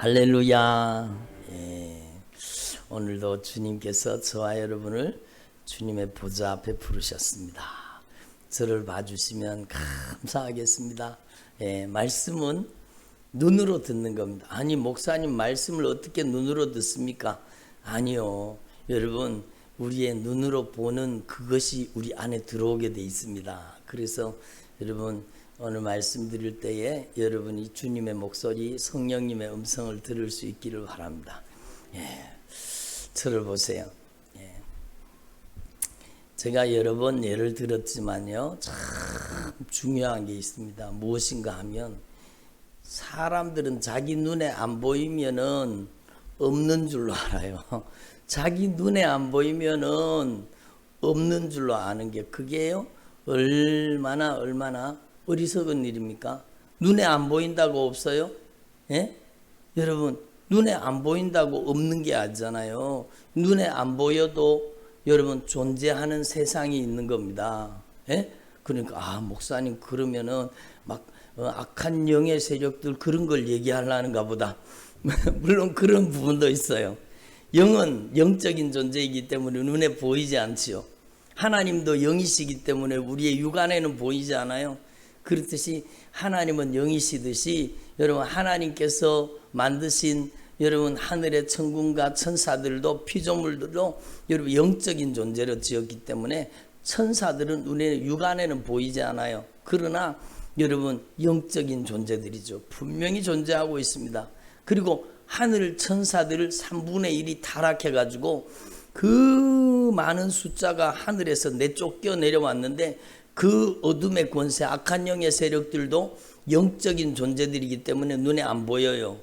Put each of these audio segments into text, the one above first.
할렐루야. 오늘도 주님께서 저와 여러분을 주님의 보좌 앞에 부르셨습니다. 저를 봐주시면 감사하겠습니다. 말씀은 눈으로 듣는 겁니다. 아니, 목사님 말씀을 어떻게 눈으로 듣습니까? 아니요. 여러분, 우리의 눈으로 보는 그것이 우리 안에 들어오게 돼 있습니다. 그래서 여러분, 오늘 말씀드릴 때에 여러분이 주님의 목소리, 성령님의 음성을 들을 수 있기를 바랍니다. 저를 보세요. 제가 여러 번 예를 들었지만요, 참 중요한 게 있습니다. 무엇인가 하면 사람들은 자기 눈에 안 보이면은 없는 줄로 알아요. 자기 눈에 안 보이면은 없는 줄로 아는 게 그게요, 얼마나 어리석은 일입니까? 눈에 안 보인다고 없어요? 여러분, 눈에 안 보인다고 없는 게 아니잖아요. 눈에 안 보여도 여러분 존재하는 세상이 있는 겁니다. 그러니까 목사님 그러면은 막 악한 영의 세력들 그런 걸 얘기하려는가 보다. 물론 그런 부분도 있어요. 영은 영적인 존재이기 때문에 눈에 보이지 않지요. 하나님도 영이시기 때문에 우리의 육안에는 보이지 않아요. 그렇듯이 하나님은 영이시듯이 여러분 하나님께서 만드신 여러분 하늘의 천군과 천사들도 피조물들도 여러분 영적인 존재로 지었기 때문에 천사들은 눈에 육안에는 보이지 않아요. 그러나 여러분 영적인 존재들이죠. 분명히 존재하고 있습니다. 그리고 하늘 천사들을 3분의 1이 타락해 가지고 그 많은 숫자가 하늘에서 내쫓겨 내려왔는데 그 어둠의 권세, 악한 영의 세력들도 영적인 존재들이기 때문에 눈에 안 보여요.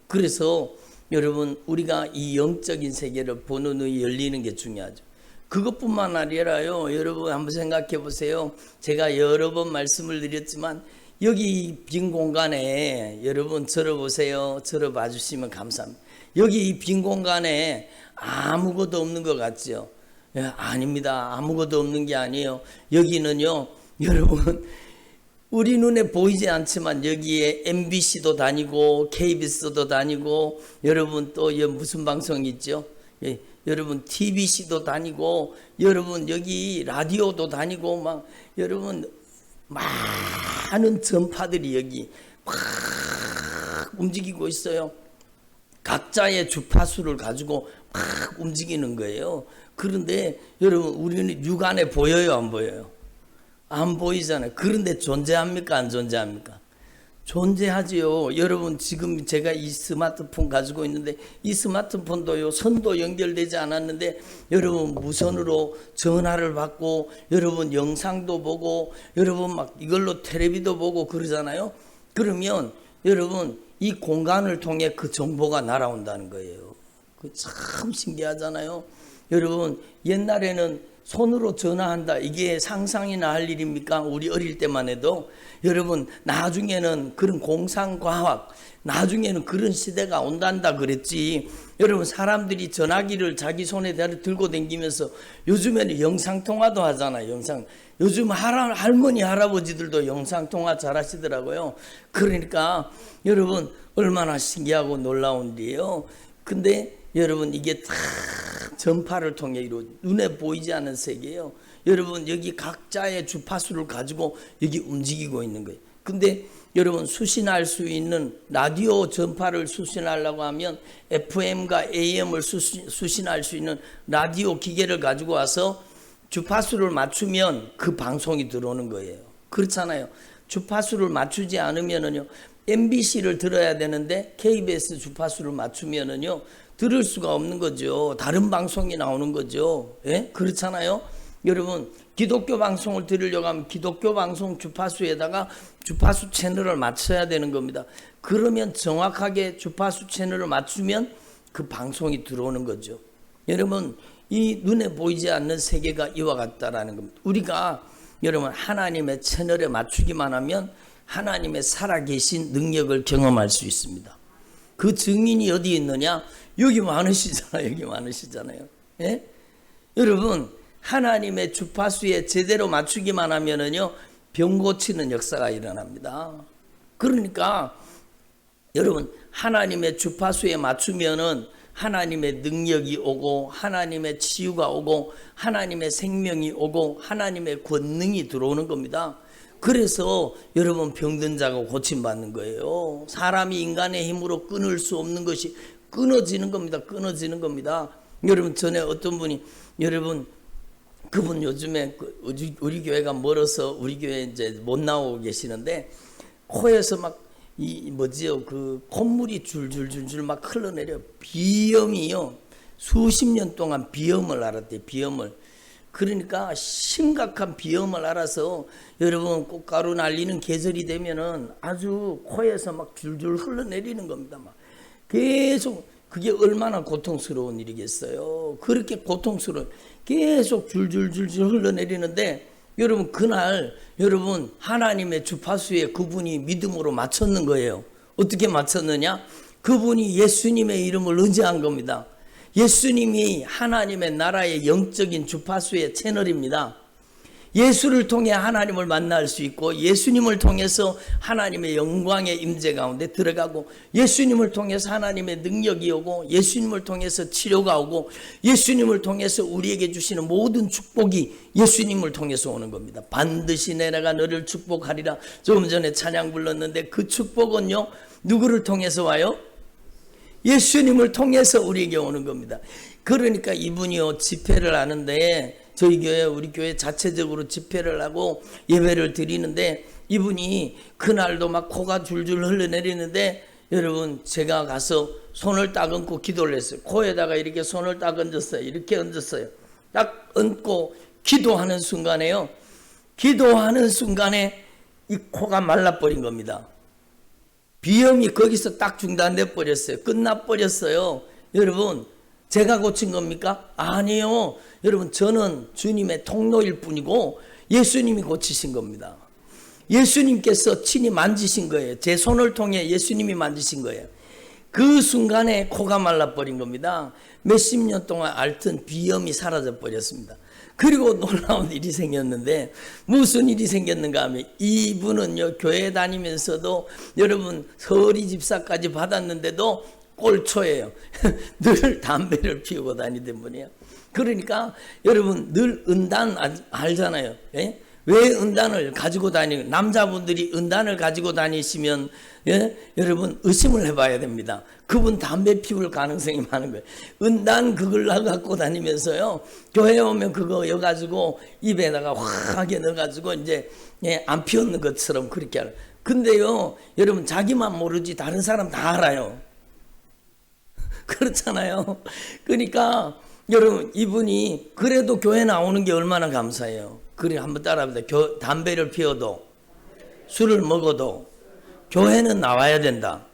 그래서 여러분 우리가 이 영적인 세계를 보는 눈이 열리는 게 중요하죠. 그것뿐만 아니라요, 여러분 한번 생각해 보세요. 제가 여러 번 말씀을 드렸지만 여기 빈 공간에 여러분 저를 보세요. 저를 봐주시면 감사합니다. 여기 이 빈 공간에 아무것도 없는 것 같죠? 아닙니다. 아무것도 없는 게 아니에요. 여기는요, 여러분, 우리 눈에 보이지 않지만 여기에 MBC도 다니고 KBS도 다니고 여러분 또 무슨 방송 있죠? 여러분 TBC도 다니고 여러분 여기 라디오도 다니고 막 여러분 많은 전파들이 여기 막 움직이고 있어요. 각자의 주파수를 가지고 막 움직이는 거예요. 그런데 여러분 우리는 육안에 보여요, 안 보여요? 안 보이잖아요. 그런데 존재합니까, 안 존재합니까? 존재하지요. 여러분 지금 제가 이 스마트폰 가지고 있는데 이 스마트폰도요 선도 연결되지 않았는데 여러분 무선으로 전화를 받고 여러분 영상도 보고 여러분 막 이걸로 텔레비도 보고 그러잖아요. 그러면 여러분 이 공간을 통해 그 정보가 날아온다는 거예요. 그 참 신기하잖아요. 여러분 옛날에는 손으로 전화한다, 이게 상상이나 할 일입니까? 우리 어릴 때만 해도. 여러분 나중에는 그런 공상과학, 나중에는 그런 시대가 온단다 그랬지. 여러분 사람들이 전화기를 자기 손에 들고 다니면서 요즘에는 영상통화도 하잖아요. 요즘 할머니 할아버지들도 영상통화 잘 하시더라고요. 그러니까 여러분 얼마나 신기하고 놀라운 일이에요. 근데 여러분 이게 다 전파를 통해 이루 눈에 보이지 않는 세계예요. 여러분 여기 각자의 주파수를 가지고 여기 움직이고 있는 거예요. 근데 여러분 수신할 수 있는 라디오 전파를 수신하려고 하면 FM과 AM을 수신할 수 있는 라디오 기계를 가지고 와서 주파수를 맞추면 그 방송이 들어오는 거예요. 그렇잖아요. 주파수를 맞추지 않으면은요, MBC를 들어야 되는데 KBS 주파수를 맞추면은요 들을 수가 없는 거죠. 다른 방송이 나오는 거죠. 그렇잖아요. 여러분 기독교 방송을 들으려고 하면 기독교 방송 주파수에다가 주파수 채널을 맞춰야 되는 겁니다. 그러면 정확하게 주파수 채널을 맞추면 그 방송이 들어오는 거죠. 여러분 이 눈에 보이지 않는 세계가 이와 같다라는 겁니다. 우리가 여러분 하나님의 채널에 맞추기만 하면 하나님의 살아계신 능력을 경험할 수 있습니다. 그 증인이 어디 있느냐? 여기 많으시잖아요. 여기 많으시잖아요. 여러분 하나님의 주파수에 제대로 맞추기만 하면은요 병 고치는 역사가 일어납니다. 그러니까 여러분 하나님의 주파수에 맞추면은 하나님의 능력이 오고 하나님의 치유가 오고 하나님의 생명이 오고 하나님의 권능이 들어오는 겁니다. 그래서 여러분 병든 자가 고침받는 거예요. 사람이 인간의 힘으로 끊을 수 없는 것이 끊어지는 겁니다. 끊어지는 겁니다. 여러분 전에 어떤 분이 여러분 그분 요즘에 우리 교회가 멀어서 우리 교회 이제 못 나오고 계시는데 코에서 막 이 뭐지요 그 콧물이 줄줄줄줄 막 흘러내려 비염이요 수십 년 동안 비염을 앓았대 비염을 그러니까 심각한 비염을 앓아서 여러분 꽃가루 날리는 계절이 되면은 아주 코에서 막 줄줄 흘러내리는 겁니다 막 계속 그게 얼마나 고통스러운 일이겠어요. 그렇게 고통스러운 계속 줄줄줄줄 흘러내리는데 여러분 그날 여러분 하나님의 주파수에 그분이 믿음으로 맞췄는 거예요. 어떻게 맞췄느냐? 그분이 예수님의 이름을 의지한 겁니다. 예수님이 하나님의 나라의 영적인 주파수의 채널입니다. 예수를 통해 하나님을 만날 수 있고 예수님을 통해서 하나님의 영광의 임재 가운데 들어가고 예수님을 통해서 하나님의 능력이 오고 예수님을 통해서 치료가 오고 예수님을 통해서 우리에게 주시는 모든 축복이 예수님을 통해서 오는 겁니다. 반드시 내가 너를 축복하리라. 조금 전에 찬양 불렀는데 그 축복은요 누구를 통해서 와요? 예수님을 통해서 우리에게 오는 겁니다. 그러니까 이분이요 집회를 하는데 저희 교회 우리 교회 자체적으로 집회를 하고 예배를 드리는데 이분이 그날도 막 코가 줄줄 흘러내리는데 여러분 제가 가서 손을 딱 얹고 기도를 했어요. 코에다가 이렇게 손을 딱 얹었어요. 이렇게 얹었어요. 딱 얹고 기도하는 순간에요. 기도하는 순간에 이 코가 말라버린 겁니다. 비염이 거기서 딱 중단돼 버렸어요. 끝나버렸어요. 여러분 제가 고친 겁니까? 아니요. 여러분 저는 주님의 통로일 뿐이고 예수님이 고치신 겁니다. 예수님께서 친히 만지신 거예요. 제 손을 통해 예수님이 만지신 거예요. 그 순간에 코가 말라버린 겁니다. 몇십 년 동안 앓던 비염이 사라져 버렸습니다. 그리고 놀라운 일이 생겼는데 무슨 일이 생겼는가 하면 이분은요 교회 다니면서도 여러분 서리 집사까지 받았는데도 꼴초예요. 늘 담배를 피우고 다니던 분이에요. 그러니까 여러분 늘 은단 알잖아요. 예? 왜 은단을 가지고 다니고 남자분들이 은단을 가지고 다니시면 예? 여러분 의심을 해봐야 됩니다. 그분 담배 피울 가능성이 많은 거예요. 은단 그걸 갖고 다니면서요 교회에 오면 그거 여가지고 입에다가 확하게 넣어가지고 이제 예, 안 피웠는 것처럼 그렇게 알아요. 근데요 여러분 자기만 모르지 다른 사람 다 알아요. 그렇잖아요. 그러니까 여러분 이분이 그래도 교회 나오는 게 얼마나 감사해요. 그래 한번 따라합니다. 담배를 피워도 술을 먹어도 교회는 나와야 된다.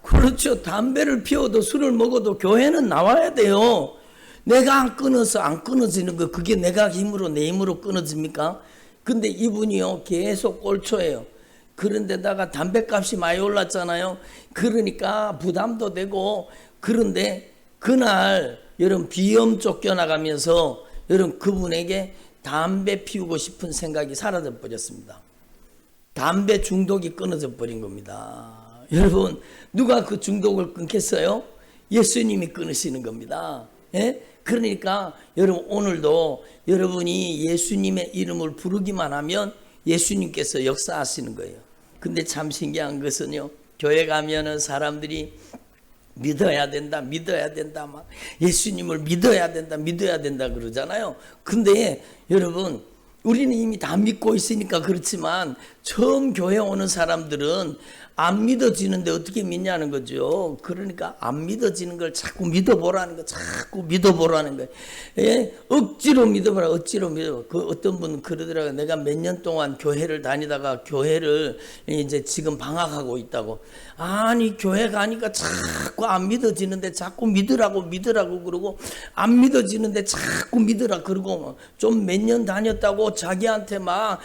그렇죠. 담배를 피워도 술을 먹어도 교회는 나와야 돼요. 내가 안 끊어서 안 끊어지는 거 그게 내가 힘으로 내 힘으로 끊어집니까? 근데 이분이요 계속 꼴초예요. 그런데다가 담배값이 많이 올랐잖아요. 그러니까 부담도 되고 그런데 그날 여러분 비염 쫓겨나가면서 여러분 그분에게 담배 피우고 싶은 생각이 사라져 버렸습니다. 담배 중독이 끊어져 버린 겁니다. 여러분 누가 그 중독을 끊겠어요? 예수님이 끊으시는 겁니다. 예? 그러니까 여러분 오늘도 여러분이 예수님의 이름을 부르기만 하면 예수님께서 역사하시는 거예요. 근데 참 신기한 것은요 교회 가면은 사람들이 믿어야 된다 막 예수님을 믿어야 된다 그러잖아요. 근데 여러분 우리는 이미 다 믿고 있으니까 그렇지만 처음 교회 오는 사람들은 안 믿어지는데 어떻게 믿냐는 거죠. 그러니까 안 믿어지는 걸 자꾸 믿어보라는 거, 자꾸 믿어보라는 거예요. 예? 억지로 믿어보라, 억지로 믿어보라. 그 어떤 분 그러더라고요. 내가 몇 년 동안 교회를 다니다가 교회를 이제 지금 방학하고 있다고. 아니 교회 가니까 자꾸 안 믿어지는데 자꾸 믿으라고 그러고 안 믿어지는데 자꾸 믿으라 그러고 좀 몇 년 다녔다고 자기한테 막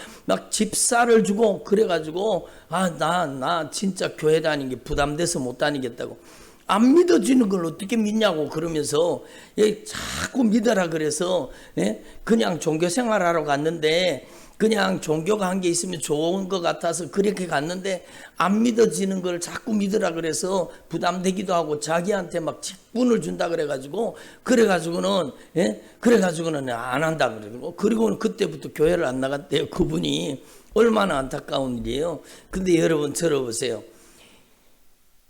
집사를 주고 그래가지고 나 진짜 교회 다니는 게 부담돼서 못 다니겠다고. 안 믿어지는 걸 어떻게 믿냐고 그러면서 자꾸 믿어라 그래서 그냥 종교 생활하러 갔는데 그냥 종교가 한 게 있으면 좋은 것 같아서 그렇게 갔는데 안 믿어지는 걸 자꾸 믿으라 그래서 부담되기도 하고 자기한테 막 직분을 준다 그래가지고는 안 한다 그리고 그때부터 교회를 안 나갔대요. 그분이 얼마나 안타까운 일이에요. 근데 여러분 들어보세요.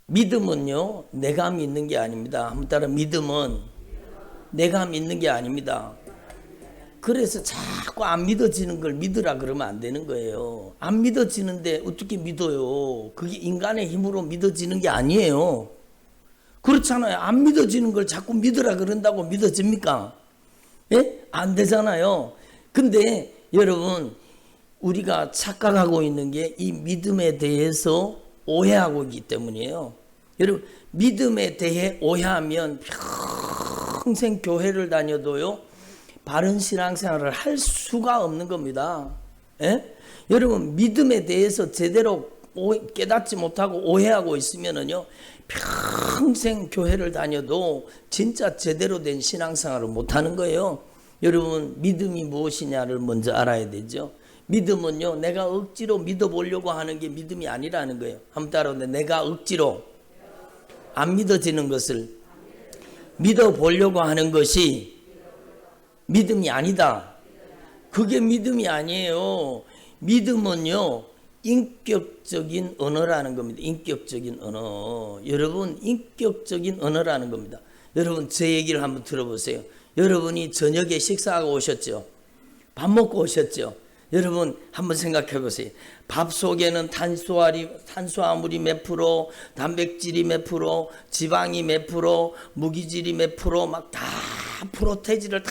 믿음은요 내가 믿는 게 아닙니다. 한번 따라 믿음은 내가 믿는 게 아닙니다. 그래서 자꾸 안 믿어지는 걸 믿으라 그러면 안 되는 거예요. 안 믿어지는데 어떻게 믿어요? 그게 인간의 힘으로 믿어지는 게 아니에요. 그렇잖아요. 안 믿어지는 걸 자꾸 믿으라 그런다고 믿어집니까? 예? 안 되잖아요. 근데 여러분 우리가 착각하고 있는 게 이 믿음에 대해서 오해하고 있기 때문이에요. 여러분 믿음에 대해 오해하면 평생 교회를 다녀도요 바른 신앙생활을 할 수가 없는 겁니다. 예? 여러분 믿음에 대해서 제대로 깨닫지 못하고 오해하고 있으면은요 평생 교회를 다녀도 진짜 제대로 된 신앙생활을 못하는 거예요. 여러분 믿음이 무엇이냐를 먼저 알아야 되죠. 믿음은요 내가 억지로 믿어보려고 하는 게 믿음이 아니라는 거예요. 한번 따라오는데 내가 억지로 안 믿어지는 것을 믿어보려고 하는 것이 믿음이 아니다. 그게 믿음이 아니에요. 믿음은요 인격적인 언어라는 겁니다. 인격적인 언어. 여러분 인격적인 언어라는 겁니다. 여러분 제 얘기를 한번 들어보세요. 여러분이 저녁에 식사하고 오셨죠. 밥 먹고 오셨죠. 여러분 한번 생각해 보세요. 밥 속에는 탄수화물이 몇 프로, 단백질이 몇 프로, 지방이 몇 프로, 무기질이 몇 프로 막 다 프로테이지를 다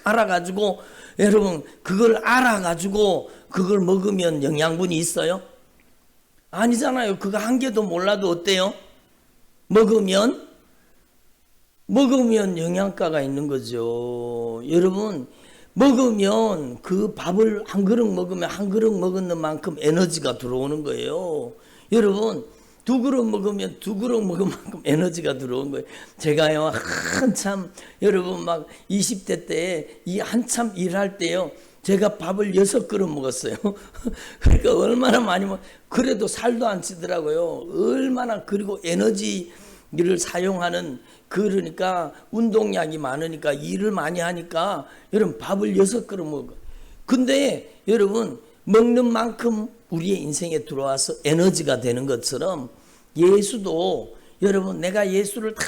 알아가지고 여러분 그걸 알아가지고 그걸 먹으면 영양분이 있어요? 아니잖아요. 그거 한 개도 몰라도 어때요? 먹으면 영양가가 있는 거죠. 여러분 먹으면 그 밥을 한 그릇 먹으면 한 그릇 먹는 만큼 에너지가 들어오는 거예요. 여러분 두 그릇 먹으면 두 그릇 먹은 만큼 에너지가 들어온 거예요. 제가요 한참 여러분 막 20대 때 이 한참 일할 때요 제가 밥을 6그릇 먹었어요. 그러니까 얼마나 많이 그래도 살도 안 찌더라고요. 얼마나 그리고 에너지를 사용하는 그러니까 운동량이 많으니까 일을 많이 하니까 여러분 밥을 6그릇 먹어. 근데 여러분 먹는 만큼 우리의 인생에 들어와서 에너지가 되는 것처럼 예수도 여러분 내가 예수를 다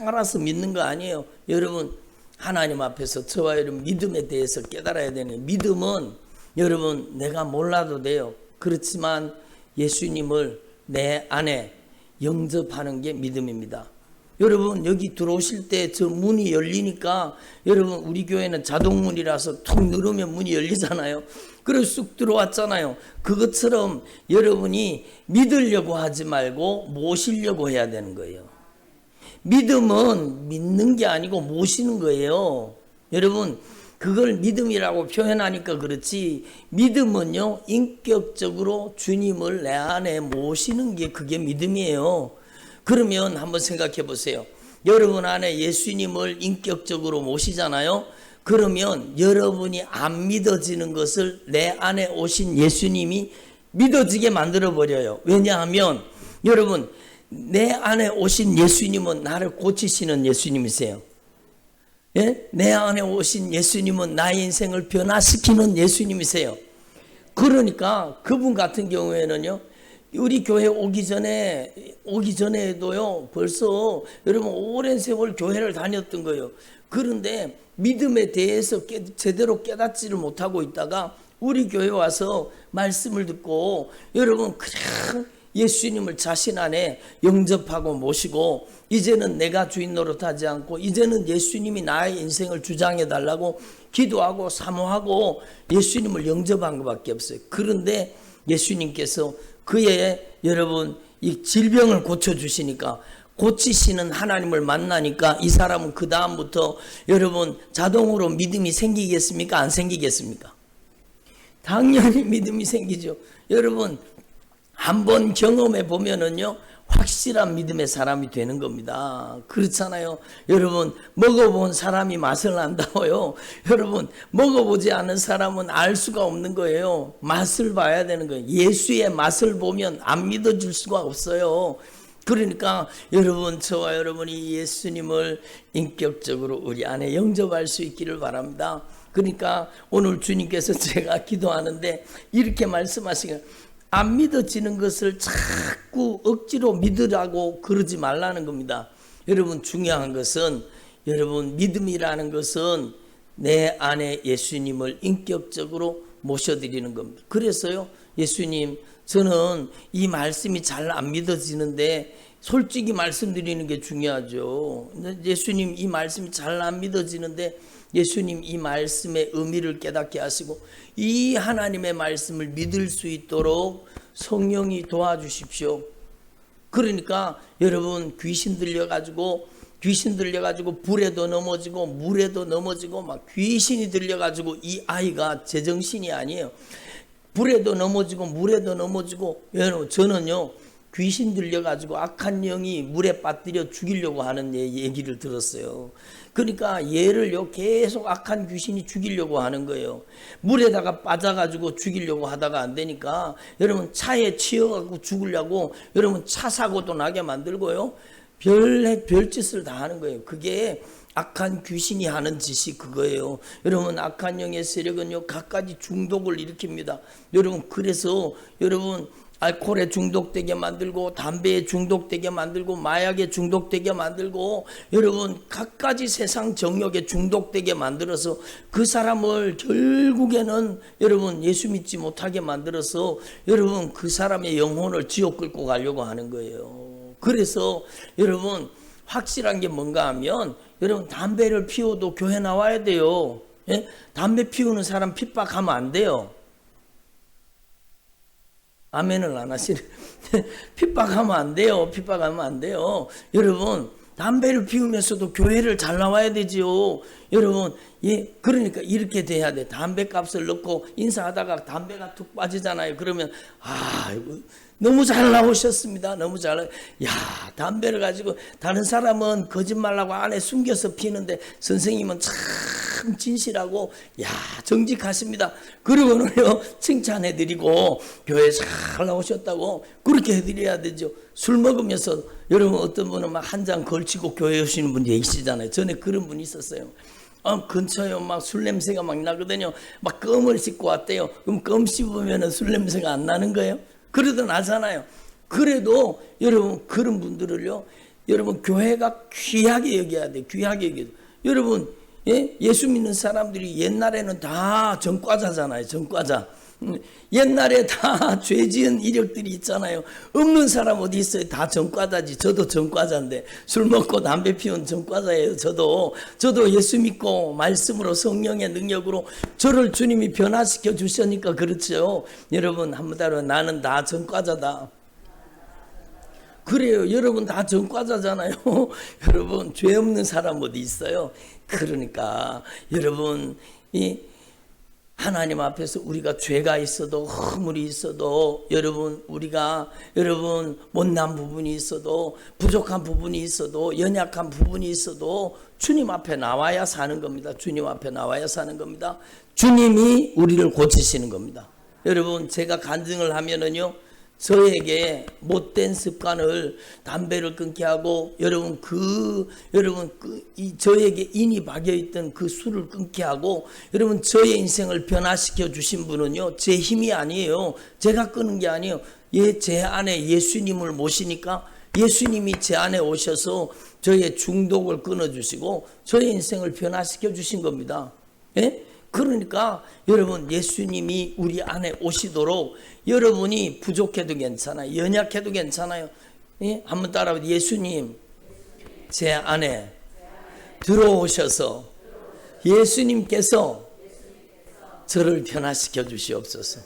알아서 믿는 거 아니에요. 여러분 하나님 앞에서 저와 여러분 믿음에 대해서 깨달아야 되는 믿음은 여러분 내가 몰라도 돼요. 그렇지만 예수님을 내 안에 영접하는 게 믿음입니다. 여러분 여기 들어오실 때 저 문이 열리니까 여러분 우리 교회는 자동문이라서 툭 누르면 문이 열리잖아요. 그래서 쑥 들어왔잖아요. 그것처럼 여러분이 믿으려고 하지 말고 모시려고 해야 되는 거예요. 믿음은 믿는 게 아니고 모시는 거예요. 여러분 그걸 믿음이라고 표현하니까 그렇지 믿음은요 인격적으로 주님을 내 안에 모시는 게 그게 믿음이에요. 그러면 한번 생각해 보세요. 여러분 안에 예수님을 인격적으로 모시잖아요. 그러면 여러분이 안 믿어지는 것을 내 안에 오신 예수님이 믿어지게 만들어 버려요. 왜냐하면 여러분 내 안에 오신 예수님은 나를 고치시는 예수님이세요. 예? 내 안에 오신 예수님은 나의 인생을 변화시키는 예수님이세요. 그러니까 그분 같은 경우에는요 우리 교회 오기 전에도요 벌써 여러분 오랜 세월 교회를 다녔던 거예요. 그런데 믿음에 대해서 제대로 깨닫지를 못하고 있다가 우리 교회 와서 말씀을 듣고 여러분 그냥 예수님을 자신 안에 영접하고 모시고 이제는 내가 주인 노릇하지 않고 이제는 예수님이 나의 인생을 주장해 달라고 기도하고 사모하고 예수님을 영접한 것밖에 없어요. 그런데 예수님께서 그의 여러분 이 질병을 고쳐주시니까 고치시는 하나님을 만나니까 이 사람은 그 다음부터 여러분 자동으로 믿음이 생기겠습니까? 안 생기겠습니까? 당연히 믿음이 생기죠. 여러분 한번 경험해 보면은요 확실한 믿음의 사람이 되는 겁니다. 그렇잖아요. 여러분, 먹어본 사람이 맛을 안다고요. 여러분, 먹어보지 않은 사람은 알 수가 없는 거예요. 맛을 봐야 되는 거예요. 예수의 맛을 보면 안 믿어줄 수가 없어요. 그러니까 여러분, 저와 여러분이 예수님을 인격적으로 우리 안에 영접할 수 있기를 바랍니다. 그러니까 오늘 주님께서 제가 기도하는데 이렇게 말씀하시고, 안 믿어지는 것을 자꾸 억지로 믿으라고 그러지 말라는 겁니다. 여러분, 중요한 것은, 여러분, 믿음이라는 것은 내 안에 예수님을 인격적으로 모셔드리는 겁니다. 그래서요, 예수님, 저는 이 말씀이 잘 안 믿어지는데 솔직히 말씀드리는 게 중요하죠. 예수님, 이 말씀이 잘 안 믿어지는데 예수님, 이 말씀의 의미를 깨닫게 하시고 이 하나님의 말씀을 믿을 수 있도록 성령이 도와주십시오. 그러니까 여러분, 귀신 들려가지고 불에도 넘어지고 물에도 넘어지고 막 귀신이 들려가지고 이 아이가 제정신이 아니에요. 불에도 넘어지고 물에도 넘어지고, 여러분, 저는요, 귀신 들려가지고 악한 영이 물에 빠뜨려 죽이려고 하는 얘기를 들었어요. 그러니까 얘를요, 계속 악한 귀신이 죽이려고 하는 거예요. 물에다가 빠져가지고 죽이려고 하다가 안 되니까 여러분, 차에 치여가지고 죽으려고 여러분 차 사고도 나게 만들고요, 별짓을 다 하는 거예요. 그게 악한 귀신이 하는 짓이 그거예요. 여러분, 악한 영의 세력은요, 갖가지 중독을 일으킵니다. 여러분, 그래서 여러분, 알코올에 중독되게 만들고 담배에 중독되게 만들고 마약에 중독되게 만들고 여러분, 갖가지 세상 정욕에 중독되게 만들어서 그 사람을 결국에는 여러분 예수 믿지 못하게 만들어서 여러분 그 사람의 영혼을 지옥 끌고 가려고 하는 거예요. 그래서 여러분, 확실한 게 뭔가 하면 여러분, 담배를 피워도 교회 나와야 돼요. 예? 담배 피우는 사람 핍박하면 안 돼요. 아멘을 안 하시네. 핍박하면 안 돼요. 핍박하면 안 돼요. 여러분, 담배를 피우면서도 교회를 잘 나와야 되지요. 여러분, 예, 그러니까 이렇게 돼야 돼. 담배 값을 넣고 인사하다가 담배가 툭 빠지잖아요. 그러면, 이거 너무 잘 나오셨습니다. 너무 잘, 야, 담배를 가지고 다른 사람은 거짓말하고 안에 숨겨서 피는데 선생님은 참 진실하고, 야, 정직하십니다. 그러고는요, 칭찬해드리고 교회 잘 나오셨다고 그렇게 해드려야 되죠. 술 먹으면서 여러분, 어떤 분은 막 한 잔 걸치고 교회 오시는 분이 계시잖아요. 전에 그런 분이 있었어요. 근처에 막 술 냄새가 막 나거든요. 막 껌을 씻고 왔대요. 그럼 껌 씹으면 술 냄새가 안 나는 거예요? 그래도 나잖아요. 그래도 여러분, 그런 분들을요, 여러분, 교회가 귀하게 여겨야 돼. 귀하게 여겨야 돼. 여러분, 예수 믿는 사람들이 옛날에는 다 전과자잖아요. 전과자. 옛날에 다 죄 지은 이력들이 있잖아요. 없는 사람 어디 있어요? 다 전과자지. 저도 전과자인데, 술 먹고 담배 피운 전과자예요. 저도 예수 믿고 말씀으로 성령의 능력으로 저를 주님이 변화시켜 주시니까 그렇죠. 여러분, 한번 따라, 나는 다 전과자다. 그래요. 여러분 다 전과자잖아요. 여러분, 죄 없는 사람 어디 있어요? 그러니까 여러분, 이 하나님 앞에서 우리가 죄가 있어도, 허물이 있어도, 우리가 못난 부분이 있어도, 부족한 부분이 있어도, 연약한 부분이 있어도 주님 앞에 나와야 사는 겁니다. 주님 앞에 나와야 사는 겁니다. 주님이 우리를 고치시는 겁니다. 여러분, 제가 간증을 하면은요, 저에게 못된 습관을, 담배를 끊게 하고, 저에게 인이 박여있던 그 술을 끊게 하고, 여러분, 저의 인생을 변화시켜 주신 분은요, 제 힘이 아니에요. 제가 끊은 게 아니에요. 제 안에 예수님을 모시니까 예수님이 제 안에 오셔서 저의 중독을 끊어주시고, 저의 인생을 변화시켜 주신 겁니다. 예? 그러니까 여러분, 예수님이 우리 안에 오시도록 여러분이 부족해도 괜찮아요. 연약해도 괜찮아요. 예? 한번 따라해보세요. 예수님, 제 안에 들어오셔서 예수님께서 저를 변화시켜 주시옵소서.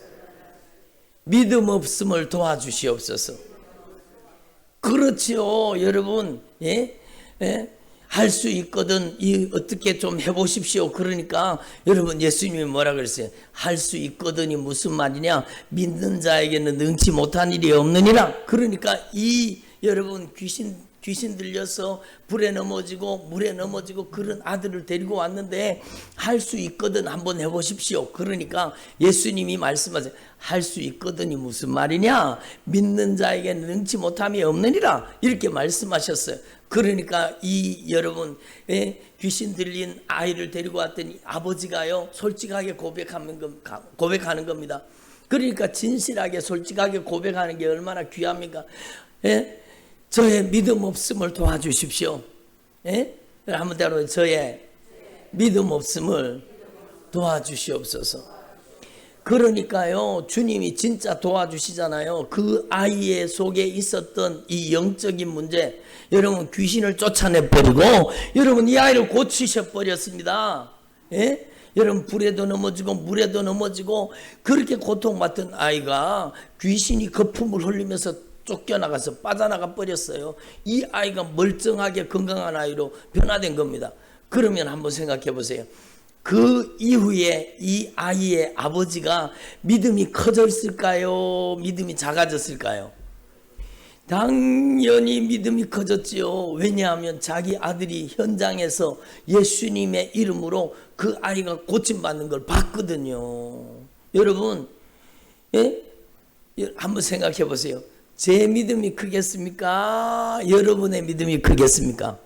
믿음 없음을 도와주시옵소서. 그렇지요, 여러분. 예? 예? 할 수 있거든. 어떻게 좀 해보십시오. 그러니까 여러분, 예수님이 뭐라 그랬어요? 할 수 있거든이 무슨 말이냐? 믿는 자에게는 능치 못한 일이 없느니라. 그러니까 이 여러분 귀신 들려서 불에 넘어지고 물에 넘어지고 그런 아들을 데리고 왔는데 할 수 있거든 한번 해보십시오. 그러니까 예수님이 말씀하세요. 할 수 있거든이 무슨 말이냐? 믿는 자에게는 능치 못함이 없느니라 이렇게 말씀하셨어요. 그러니까 이 여러분 귀신 들린 아이를 데리고 왔더니 아버지가요 솔직하게 고백하는 겁니다. 그러니까 진실하게 솔직하게 고백하는 게 얼마나 귀합니까? 저의 믿음 없음을 도와주십시오. 한번 따로 저의 믿음 없음을 도와주시옵소서. 그러니까요 주님이 진짜 도와주시잖아요. 그 아이의 속에 있었던 이 영적인 문제, 여러분 귀신을 쫓아내버리고 여러분 이 아이를 고치셔버렸습니다. 여러분 불에도 넘어지고 물에도 넘어지고 그렇게 고통받던 아이가 귀신이 거품을 흘리면서 쫓겨나가서 빠져나가 버렸어요. 이 아이가 멀쩡하게 건강한 아이로 변화된 겁니다. 그러면 한번 생각해 보세요. 그 이후에 이 아이의 아버지가 믿음이 커졌을까요? 믿음이 작아졌을까요? 당연히 믿음이 커졌지요. 왜냐하면 자기 아들이 현장에서 예수님의 이름으로 그 아이가 고침받는 걸 봤거든요. 여러분 한번 생각해 보세요. 제 믿음이 크겠습니까? 여러분의 믿음이 크겠습니까?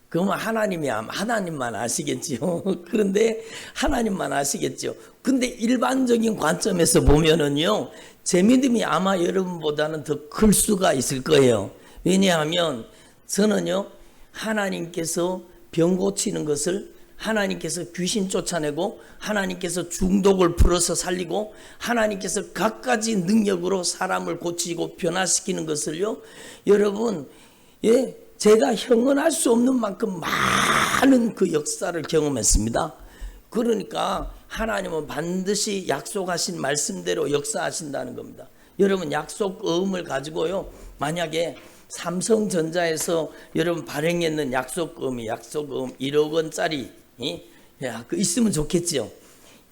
그러면 하나님만 아시겠지요. 그런데 하나님만 아시겠죠. 근데 일반적인 관점에서 보면은요, 제 믿음이 아마 여러분보다는 더 클 수가 있을 거예요. 왜냐하면 저는요, 하나님께서 병 고치는 것을, 하나님께서 귀신 쫓아내고, 하나님께서 중독을 풀어서 살리고, 하나님께서 갖가지 능력으로 사람을 고치고 변화시키는 것을요, 여러분, 제가 형언할 수 없는 만큼 많은 그 역사를 경험했습니다. 그러니까 하나님은 반드시 약속하신 말씀대로 역사하신다는 겁니다. 여러분 약속음을 가지고요, 만약에 삼성전자에서 여러분 발행했는 약속음 1억 원짜리 그 있으면 좋겠지요.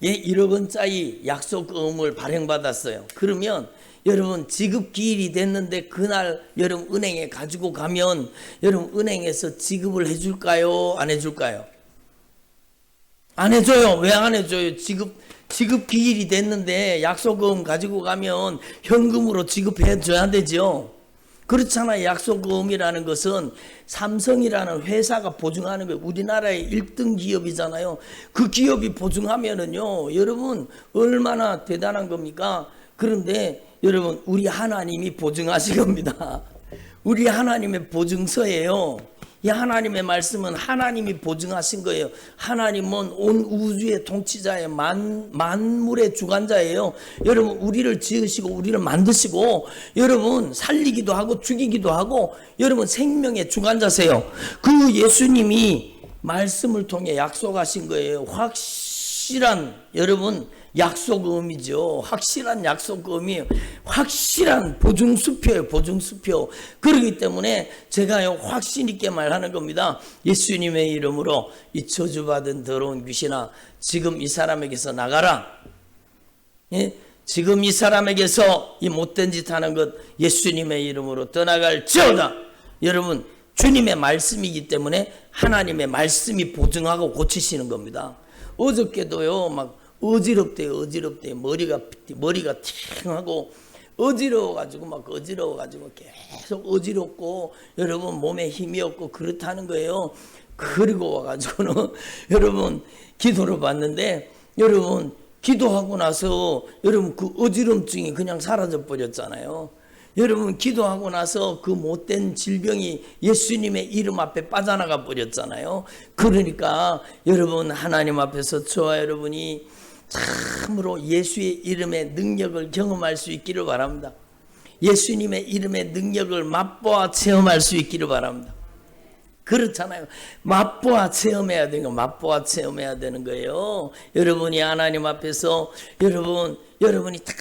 1억 원짜리 약속음을 발행받았어요. 그러면 여러분 지급 기일이 됐는데 그날 여러분 은행에 가지고 가면 여러분 은행에서 지급을 해줄까요? 안 해줄까요? 안 해줘요. 왜 안 해줘요? 지급 기일이 됐는데 약속금 가지고 가면 현금으로 지급해 줘야 되죠. 그렇잖아요. 약속금이라는 것은 삼성이라는 회사가 보증하는 거예요. 우리나라의 1등 기업이잖아요. 그 기업이 보증하면은요, 여러분 얼마나 대단한 겁니까? 그런데 여러분 우리 하나님이 보증하신 겁니다. 우리 하나님의 보증서예요. 이 하나님의 말씀은 하나님이 보증하신 거예요. 하나님은 온 우주의 통치자예요. 만물의 주관자예요. 여러분 우리를 지으시고 우리를 만드시고 여러분 살리기도 하고 죽이기도 하고 여러분 생명의 주관자세요. 그 예수님이 말씀을 통해 약속하신 거예요. 확실한 여러분 약속음이죠. 확실한 약속음이에요. 확실한 보증수표예요. 보증수표. 그렇기 때문에 제가요 확신 있게 말하는 겁니다. 예수님의 이름으로 이 저주받은 더러운 귀신아, 지금 이 사람에게서 나가라. 지금 이 사람에게서 이 못된 짓 하는 것 예수님의 이름으로 떠나갈지어다. 여러분 주님의 말씀이기 때문에 하나님의 말씀이 보증하고 고치시는 겁니다. 어저께도요 막 어지럽대요. 머리가 팅하고 어지러워가지고 계속 어지럽고 여러분 몸에 힘이 없고 그렇다는 거예요. 그리고 와가지고는 여러분 기도를 받는데 여러분 기도하고 나서 여러분 그 어지럼증이 그냥 사라져 버렸잖아요. 여러분 기도하고 나서 그 못된 질병이 예수님의 이름 앞에 빠져나가 버렸잖아요. 그러니까 여러분 하나님 앞에서 저와 여러분이 참으로 예수의 이름의 능력을 경험할 수 있기를 바랍니다. 예수님의 이름의 능력을 맛보아 체험할 수 있기를 바랍니다. 그렇잖아요. 맛보아 체험해야 되는 거, 맛보아 체험해야 되는 거예요. 여러분이 하나님 앞에서 여러분이 다